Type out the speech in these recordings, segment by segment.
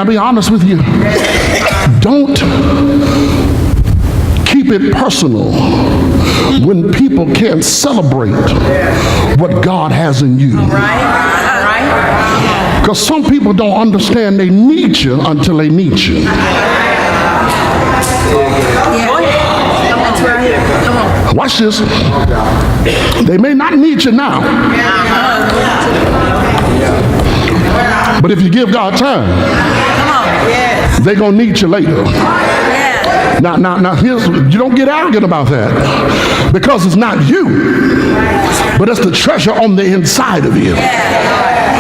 I be honest with you? Don't keep it personal when people can't celebrate what God has in you. Because some people don't understand they need you until they need you. Watch this. They may not need you now, but if you give God time, they're going to need you later. Now, here's, you don't get arrogant about that, because it's not you, but it's the treasure on the inside of you.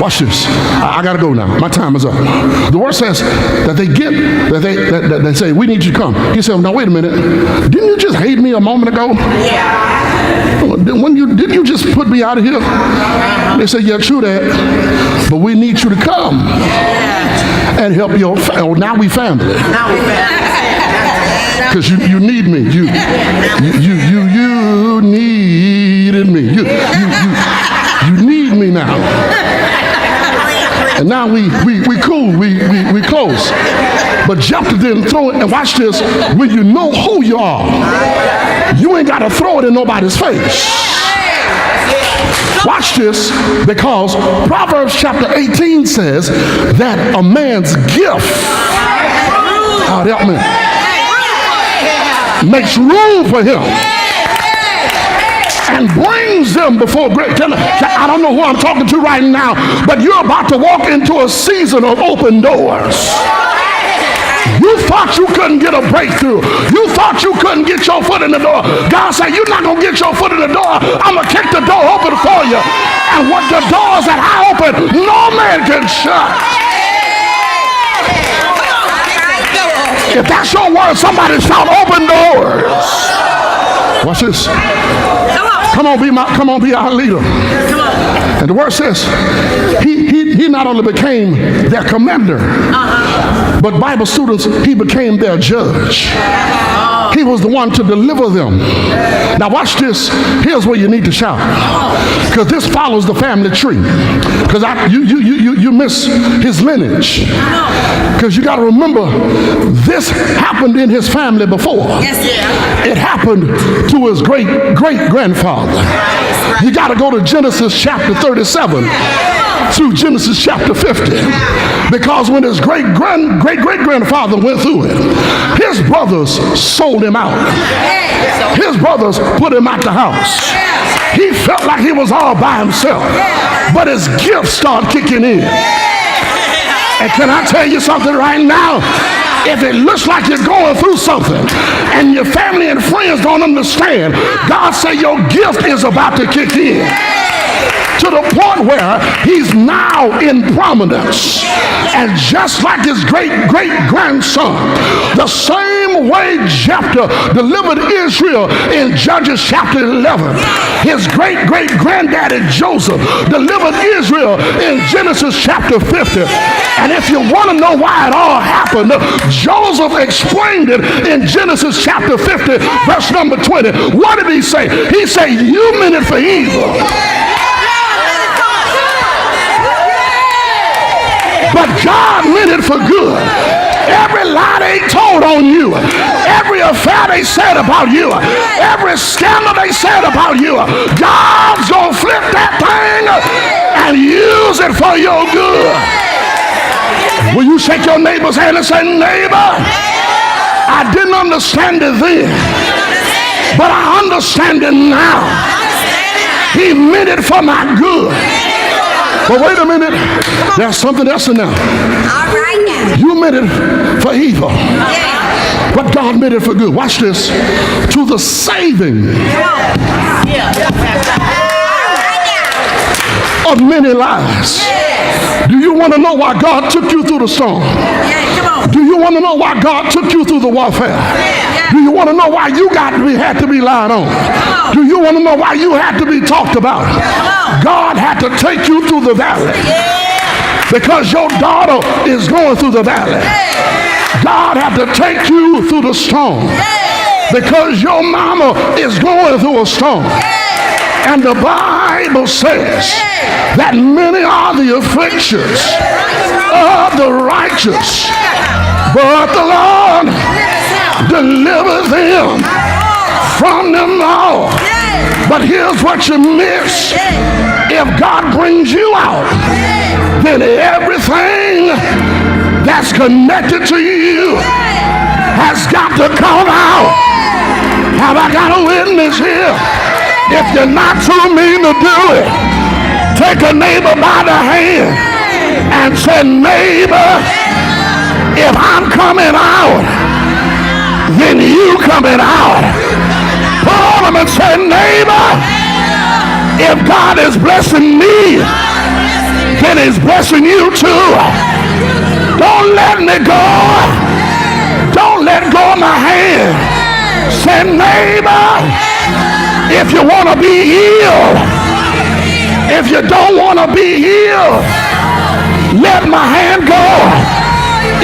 Watch this. I got to go now. My time is up. The word says that they say, we need you to come. He said, now wait a minute. Didn't you just hate me a moment ago? Didn't you just put me out of here? They said, yeah, true that. But we need you to come and help your family. Now we family. Because you need me. You needed me. You need me now. And now we cool, we close. But Jephthah didn't throw it. And watch this. When you know who you are, you ain't got to throw it in nobody's face. Watch this, because Proverbs chapter 18 says that a man's gift, God help me, makes room for him and brings them before great. I don't know who I'm talking to right now, but you're about to walk into a season of open doors. You thought you couldn't get a breakthrough. You thought you couldn't get your foot in the door. God said, you're not going to get your foot in the door. I'm going to kick the door open for you. And what the doors that I open, no man can shut. If that's your word, somebody shout open doors. Watch this. Come on, be our leader. And the word says he not only became their commander, but Bible students, he became their judge. He was the one to deliver them. Now watch this. Here's where you need to shout, because this follows the family tree. Because you miss his lineage. Because you got to remember, this happened in his family before. It happened to his great-grandfather. You got to go to Genesis chapter 37 through Genesis chapter 50. Because when his great-great-grandfather went through it, his brothers sold him out. His brothers put him out the house. He felt like he was all by himself. But his gifts started kicking in. And can I tell you something right now? If it looks like you're going through something and your family and friends don't understand, God said your gift is about to kick in. To the point where he's now in prominence. And just like his great-great-grandson, the same way Jephthah delivered Israel in Judges chapter 11, his great-great-granddaddy Joseph delivered Israel in Genesis chapter 50. And if you want to know why it all happened, Joseph explained it in Genesis chapter 50, verse number 20. What did he say? He said, you meant it for evil, but God meant it for good. Every lie they told on you, every affair they said about you, every scandal they said about you, God's going to flip that thing and use it for your good. Will you shake your neighbor's hand and say, neighbor, I didn't understand it then, but I understand it now. He meant it for my good. But wait a minute, there's something else in there. All right now. You meant it for evil, but God meant it for good. Watch this. To the saving of many lives. Do you want to know why God took you through the storm? Do you want to know why God took you through the warfare? Do you want to know why you had to be lied on? Do you want to know why you had to be talked about? God had to take you through the valley because your daughter is going through the valley. God had to take you through the storm because your mama is going through a storm. And the Bible says that many are the afflictions of the righteous, but the Lord delivers them from them all. But here's what you miss. If God brings you out, then everything that's connected to you has got to come out. Have I got a witness here? If you're not too mean to do it, take a neighbor by the hand and say, neighbor, if I'm coming out, then you coming out. Pull on them and say, neighbor, if God is blessing me, then he's blessing you too. Don't let me go. Don't let go of my hand. Say, neighbor, if you want to be healed, if you don't want to be healed, let my hand go.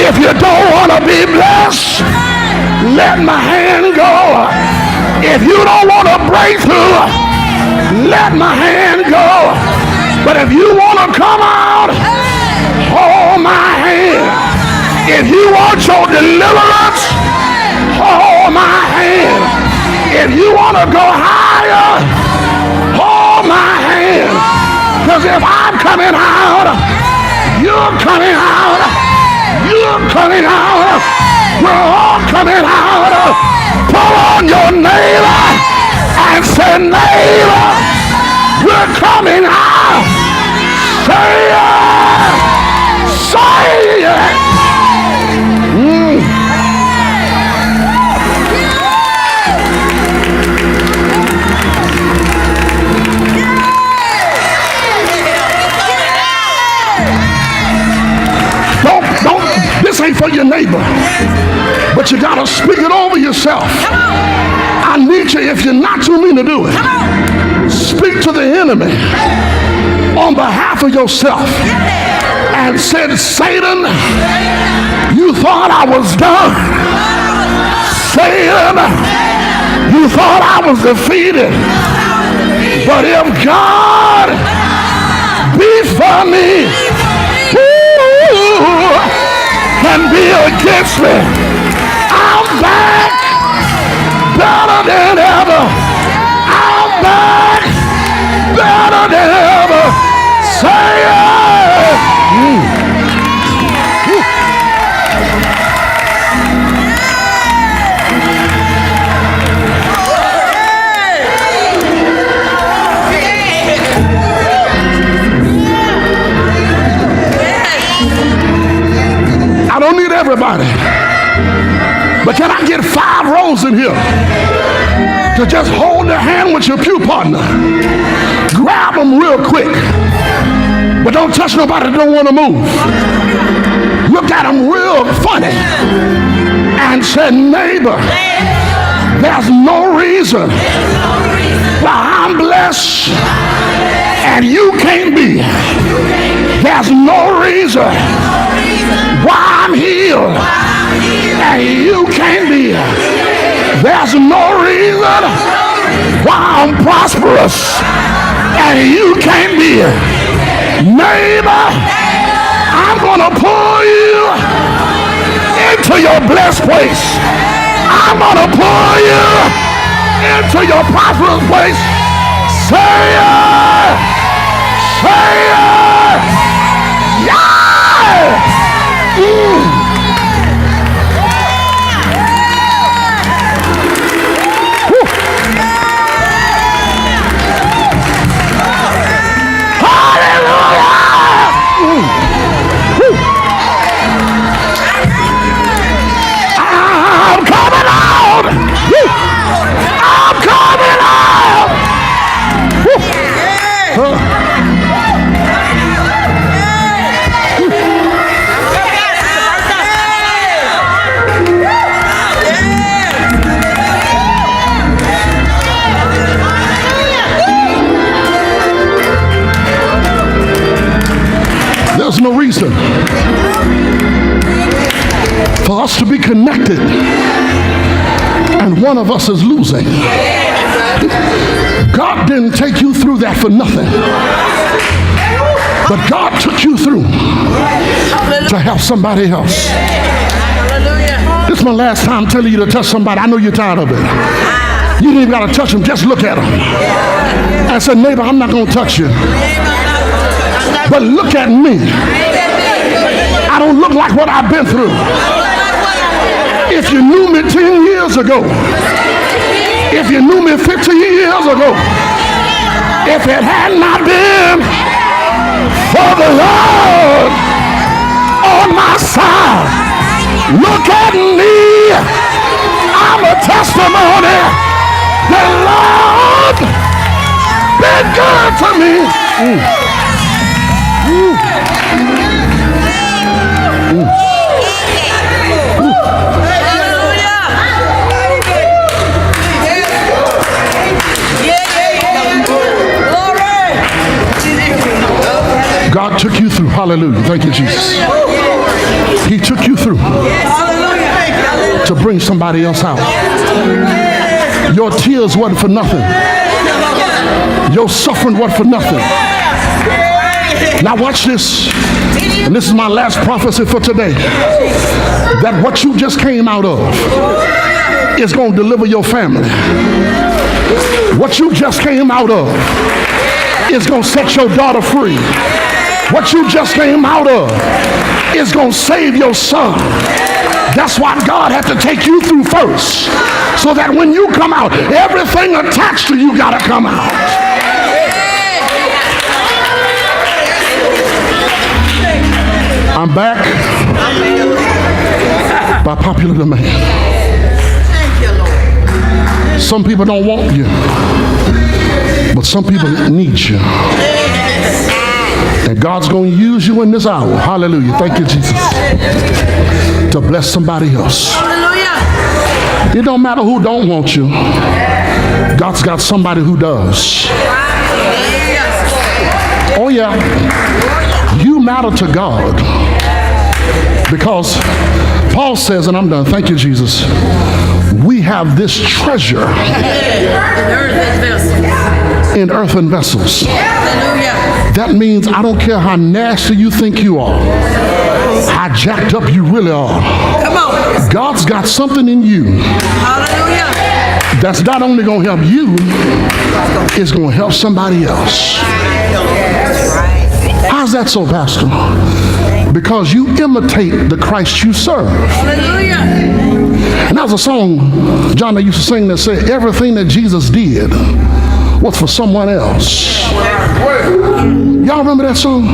If you don't want to be blessed, let my hand go. If you don't want a breakthrough, let my hand go. But if you want to come out, hold my hand. If you want your deliverance, hold my hand. If you want to go higher, hold my hand. Because if I'm coming out, you're coming out. You're coming out. We're all coming out. Pull on your neighbor and say, neighbor, we're coming out. Say it. Say it. This ain't for your neighbor, but you gotta speak it over yourself. I need you, if you're not too mean to do it, speak to the enemy on behalf of yourself and said, Satan, you thought I was done. Satan, you thought I was defeated. But if God be for me, can be against me, I'm back better than ever. I'm back better than ever. Say it. I don't need everybody, but can I get 5 rows in here to just hold their hand with your pew partner? Grab them real quick, but don't touch nobody that don't want to move. Look at them real funny and say, neighbor, there's no reason why I'm blessed and you can't be. There's no reason why I'm healed and you can't be. There's no reason why I'm prosperous and you can't be. Neighbor, I'm gonna pull you into your blessed place. I'm gonna pull you into your prosperous place. Say it! Say it! Yeah! I'm coming out! I'm coming out! There's no reason for us to be connected and one of us is losing. God didn't take you through that for nothing, but God took you through to help somebody else. This is my last time telling you to touch somebody. I know you're tired of it. You ain't even got to touch them. Just look at them. I said, neighbor, I'm not going to touch you. But look at me. I don't look like what I've been through. If you knew me 10 years ago, if you knew me 50 years ago, if it had not been for the Lord on my side, look at me. I'm a testimony. The Lord been good to me. God took you through. Hallelujah. Thank you, Jesus. He took you through to bring somebody else out. Your tears wasn't for nothing. Your suffering wasn't for nothing. Now watch this. And this is my last prophecy for today. That what you just came out of is going to deliver your family. What you just came out of is going to set your daughter free. What you just came out of is going to save your son. That's why God had to take you through first, so that when you come out, everything attached to you got to come out. I'm back by popular demand. Some people don't want you, but some people need you. And God's going to use you in this hour. Hallelujah. Thank you, Jesus. To bless somebody else. It don't matter who don't want you. God's got somebody who does. Oh yeah. You matter to God. Because Paul says, and I'm done. Thank you, Jesus. We have this treasure in earthen vessels. That means I don't care how nasty you think you are, how jacked up you really are. God's got something in you that's not only going to help you, it's going to help somebody else. How's that so, Pastor? Because you imitate the Christ you serve. And that was a song John they used to sing that said, everything that Jesus did was for someone else. Y'all remember that song?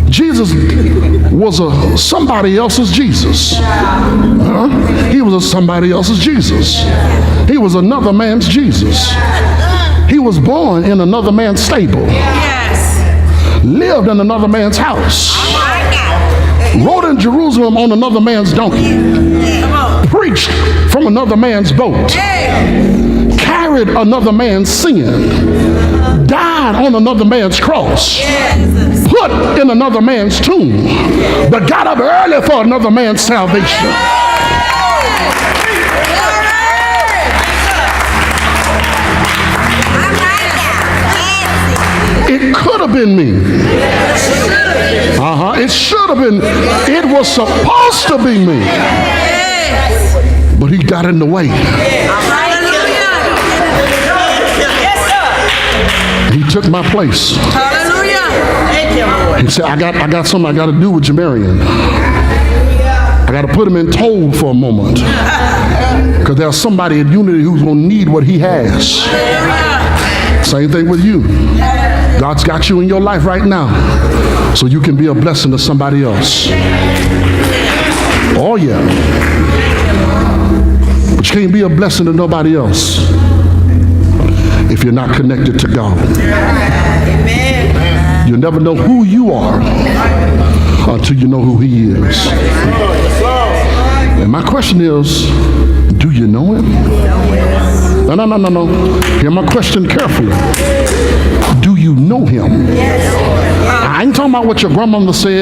Jesus was a somebody else's Jesus. He was a somebody else's Jesus. He was another man's Jesus. He was born in another man's stable. Lived in another man's house. Rode in Jerusalem on another man's donkey. Preached from another man's boat. Carried another man's sin. Died on another man's cross. Put in another man's tomb. But got up early for another man's salvation. It could have been me. It should have been. It was supposed to be me. But he got in the way. He took my place. He said, I got something I got to do with Jamarian. I got to put him in tow for a moment. Because there's somebody at Unity who's going to need what he has. Same thing with you. God's got you in your life right now so you can be a blessing to somebody else. Oh yeah. But you can't be a blessing to nobody else if you're not connected to God. You'll never know who you are until you know who he is. And my question is, do you know him? No. Hear my question carefully. Do you know him? I ain't talking about what your grandmother said.